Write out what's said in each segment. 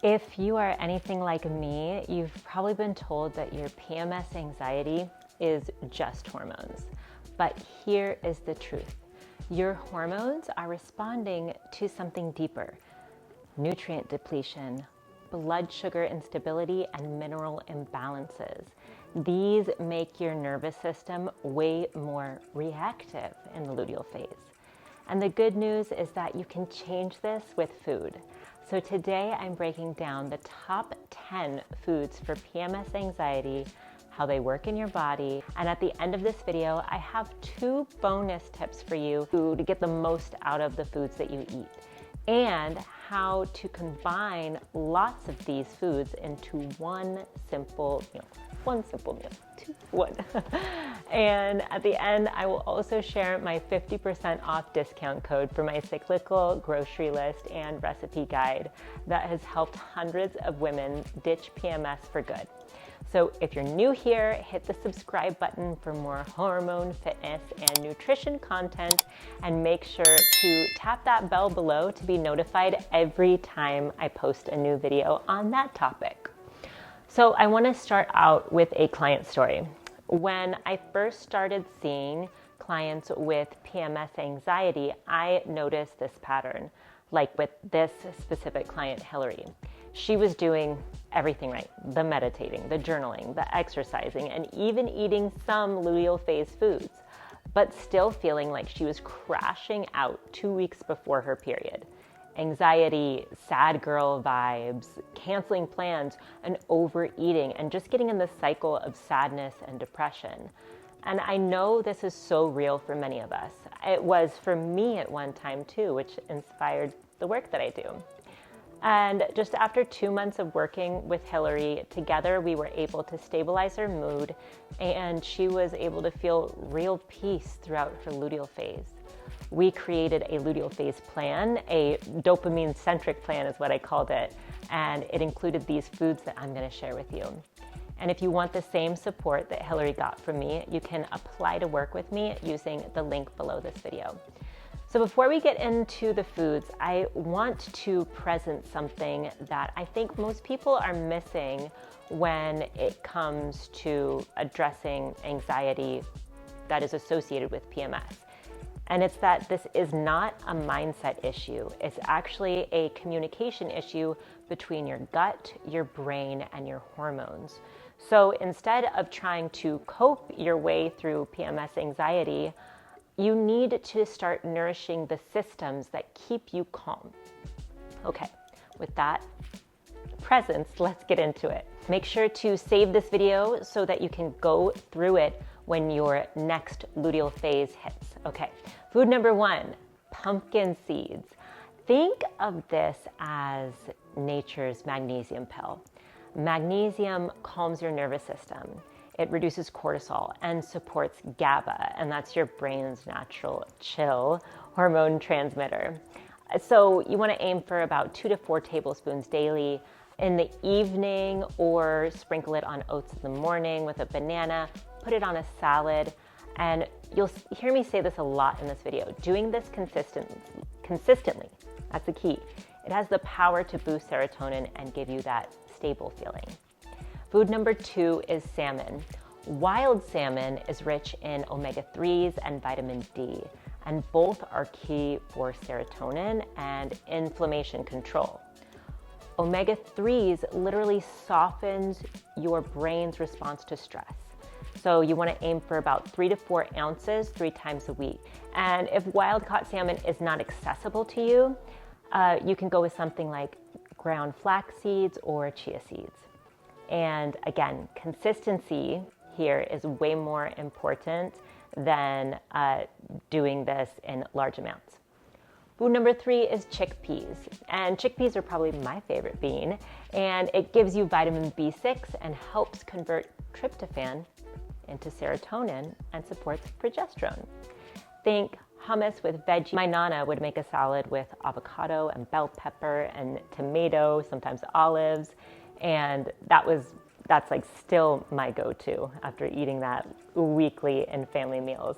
If you are anything like me, you've probably been told that your PMS anxiety is just hormones. But here is the truth. Your hormones are responding to something deeper: nutrient depletion, blood sugar instability, and mineral imbalances. These make your nervous system way more reactive in the luteal phase. And the good news is that you can change this with food. So today I'm breaking down the top 10 foods for PMS anxiety, how they work in your body, and at the end of this video, I have 2 bonus tips for you to get the most out of the foods that you eat, and how to combine lots of these foods into one simple meal. And at the end, I will also share my 50% off discount code for my cyclical grocery list and recipe guide that has helped hundreds of women ditch PMS for good. So if you're new here, hit the subscribe button for more hormone, fitness, and nutrition content, and make sure to tap that bell below to be notified every time I post a new video on that topic. So I want to start out with a client story. When I first started seeing clients with PMS anxiety, I noticed this pattern, like with this specific client, Hillary. She was doing everything right: the meditating, the journaling, the exercising, and even eating some luteal phase foods, but still feeling like she was crashing out 2 weeks before her period. Anxiety, sad girl vibes, canceling plans, and overeating, and just getting in the cycle of sadness and depression. And I know this is so real for many of us. It was for me at one time too, which inspired the work that I do. And just after 2 months of working with Hillary together, we were able to stabilize her mood, and she was able to feel real peace throughout her luteal phase. We created a luteal phase plan, a dopamine-centric plan is what I called it, and it included these foods that I'm going to share with you. And if you want the same support that Hillary got from me, you can apply to work with me using the link below this video. So before we get into the foods, I want to present something that I think most people are missing when it comes to addressing anxiety that is associated with PMS. And it's that this is not a mindset issue. It's actually a communication issue between your gut, your brain, and your hormones. So instead of trying to cope your way through PMS anxiety, you need to start nourishing the systems that keep you calm. Okay, with that presence, let's get into it. Make sure to save this video so that you can go through it when your next luteal phase hits. Okay, food number 1, pumpkin seeds. Think of this as nature's magnesium pill. Magnesium calms your nervous system. It reduces cortisol and supports GABA, and that's your brain's natural chill hormone transmitter. So you want to aim for about 2 to 4 tablespoons daily in the evening, or sprinkle it on oats in the morning with a banana. Put it on a salad, and you'll hear me say this a lot in this video. Doing this consistently, that's the key. It has the power to boost serotonin and give you that stable feeling. Food number 2 is salmon. Wild salmon is rich in omega-3s and vitamin D, and both are key for serotonin and inflammation control. Omega-3s literally softens your brain's response to stress. So you want to aim for about 3 to 4 ounces 3 times a week. And if wild-caught salmon is not accessible to you, you can go with something like ground flax seeds or chia seeds. And again, consistency here is way more important than doing this in large amounts. Food number 3 is chickpeas. And chickpeas are probably my favorite bean. And it gives you vitamin B6 and helps convert tryptophan into serotonin and supports progesterone. Think hummus with veggie. My nana would make a salad with avocado and bell pepper and tomato, sometimes olives, and that's like still my go-to after eating that weekly in family meals.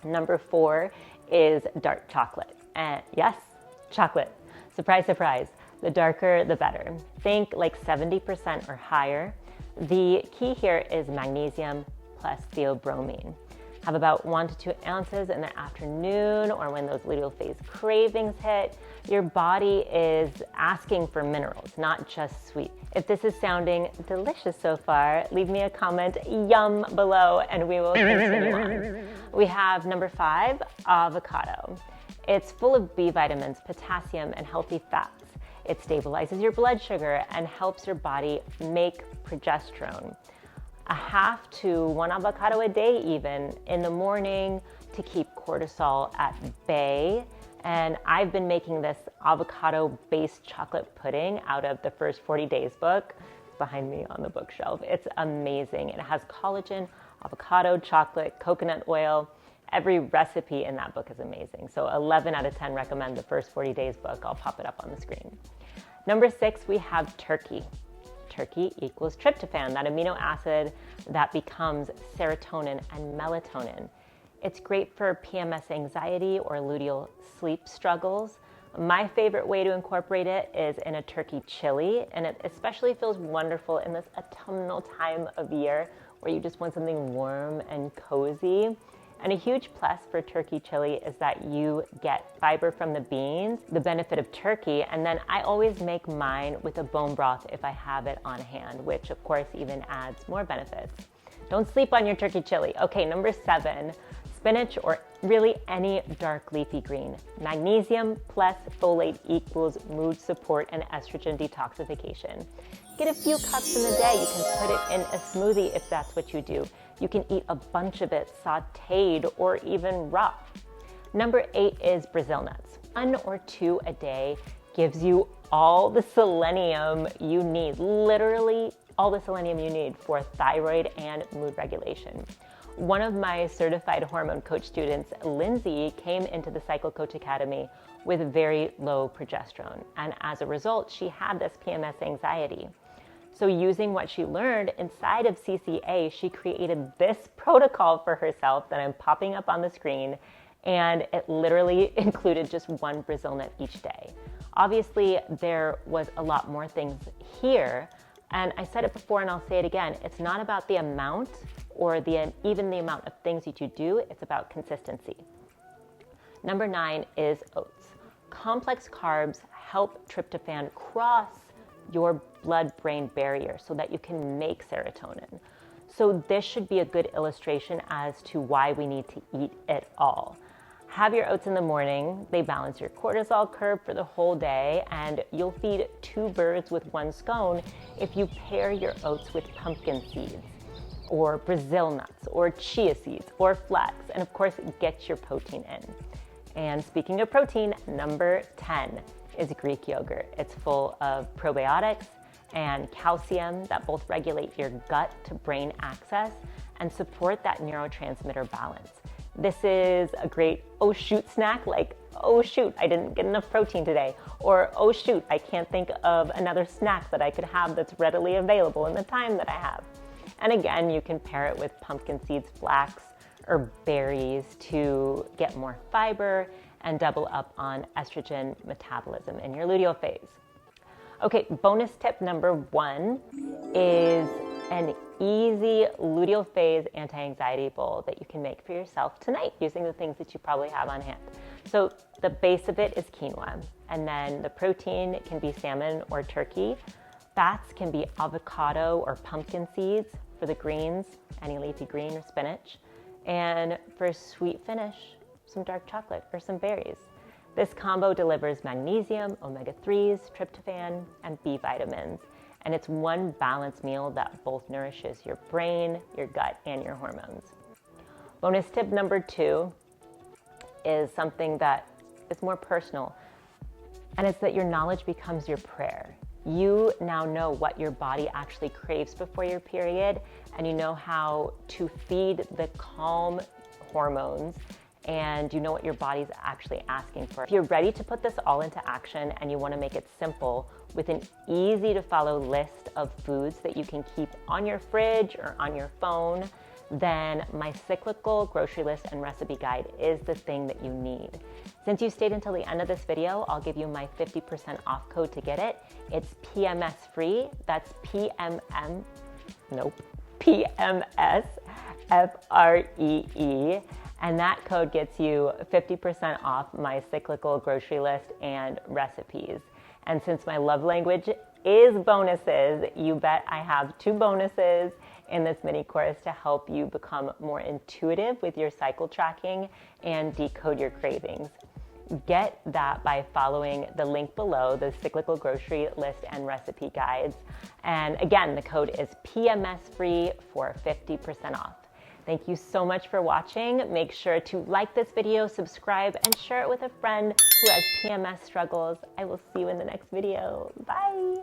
Number 4 is dark chocolate. And yes, chocolate. Surprise, surprise. The darker, the better. Think like 70% or higher. The key here is magnesium plus theobromine. Have about 1 to 2 ounces in the afternoon or when those luteal phase cravings hit. Your body is asking for minerals, not just sweet. If this is sounding delicious so far, leave me a comment, yum, below, and we will continue on. We have number 5, avocado. It's full of B vitamins, potassium, and healthy fats. It stabilizes your blood sugar and helps your body make progesterone. A half to 1 avocado a day even in the morning to keep cortisol at bay. And I've been making this avocado-based chocolate pudding out of the First 40 Days book. It's behind me on the bookshelf. It's amazing. It has collagen, avocado, chocolate, coconut oil. Every recipe in that book is amazing. So 11 out of 10 recommend the First 40 Days book. I'll pop it up on the screen. Number 6, we have turkey. Turkey equals tryptophan, that amino acid that becomes serotonin and melatonin. It's great for PMS anxiety or luteal sleep struggles. My favorite way to incorporate it is in a turkey chili, and it especially feels wonderful in this autumnal time of year where you just want something warm and cozy. And a huge plus for turkey chili is that you get fiber from the beans, the benefit of turkey, and then I always make mine with a bone broth if I have it on hand, which of course even adds more benefits. Don't sleep on your turkey chili. Okay, number 7, spinach or really any dark leafy green. Magnesium plus folate equals mood support and estrogen detoxification. Get a few cups in a day. You can put it in a smoothie if that's what you do. You can eat a bunch of it sauteed or even raw. Number 8 is Brazil nuts. 1 or 2 a day gives you all the selenium you need, literally all the selenium you need for thyroid and mood regulation. One of my certified hormone coach students, Lindsay, came into the Cycle Coach Academy with very low progesterone. And as a result, she had this PMS anxiety. So using what she learned inside of CCA, she created this protocol for herself that I'm popping up on the screen. And it literally included just 1 Brazil nut each day. Obviously, there was a lot more things here. And I said it before and I'll say it again. It's not about the amount or even the amount of things that you do. It's about consistency. Number 9 is oats. Complex carbs help tryptophan cross your blood-brain barrier so that you can make serotonin. So this should be a good illustration as to why we need to eat it all. Have your oats in the morning. They balance your cortisol curve for the whole day, and you'll feed 2 birds with 1 scone if you pair your oats with pumpkin seeds or Brazil nuts or chia seeds or flax, and of course get your protein in. And speaking of protein, number 10 is Greek yogurt. It's full of probiotics and calcium that both regulate your gut to brain access and support that neurotransmitter balance. This is a great, oh shoot snack, like, oh shoot, I didn't get enough protein today. Or, oh shoot, I can't think of another snack that I could have that's readily available in the time that I have. And again, you can pair it with pumpkin seeds, flax, or berries to get more fiber and double up on estrogen metabolism in your luteal phase. Okay, bonus tip number 1 is an easy luteal phase anti-anxiety bowl that you can make for yourself tonight using the things that you probably have on hand. So the base of it is quinoa, and then the protein can be salmon or turkey. Fats can be avocado or pumpkin seeds for the greens, any leafy green or spinach. And for a sweet finish, some dark chocolate or some berries. This combo delivers magnesium, omega-3s, tryptophan, and B vitamins. And it's one balanced meal that both nourishes your brain, your gut, and your hormones. Bonus tip number 2 is something that is more personal, and it's that your knowledge becomes your prayer. You now know what your body actually craves before your period, and you know how to feed the calm hormones, and you know what your body's actually asking for. If you're ready to put this all into action and you want to make it simple with an easy to follow list of foods that you can keep on your fridge or on your phone then my cyclical grocery list and recipe guide is the thing that you need. Since you stayed until the end of this video, I'll give you my 50% off code to get it. It's PMS free. That's PMS FREE. And that code gets you 50% off my cyclical grocery list and recipes. And since my love language is bonuses, you bet I have 2 bonuses in this mini course to help you become more intuitive with your cycle tracking and decode your cravings. Get that by following the link below, the cyclical grocery list and recipe guides. And again, the code is PMS free for 50% off. Thank you so much for watching. Make sure to like this video, subscribe, and share it with a friend who has PMS struggles. I will see you in the next video. Bye.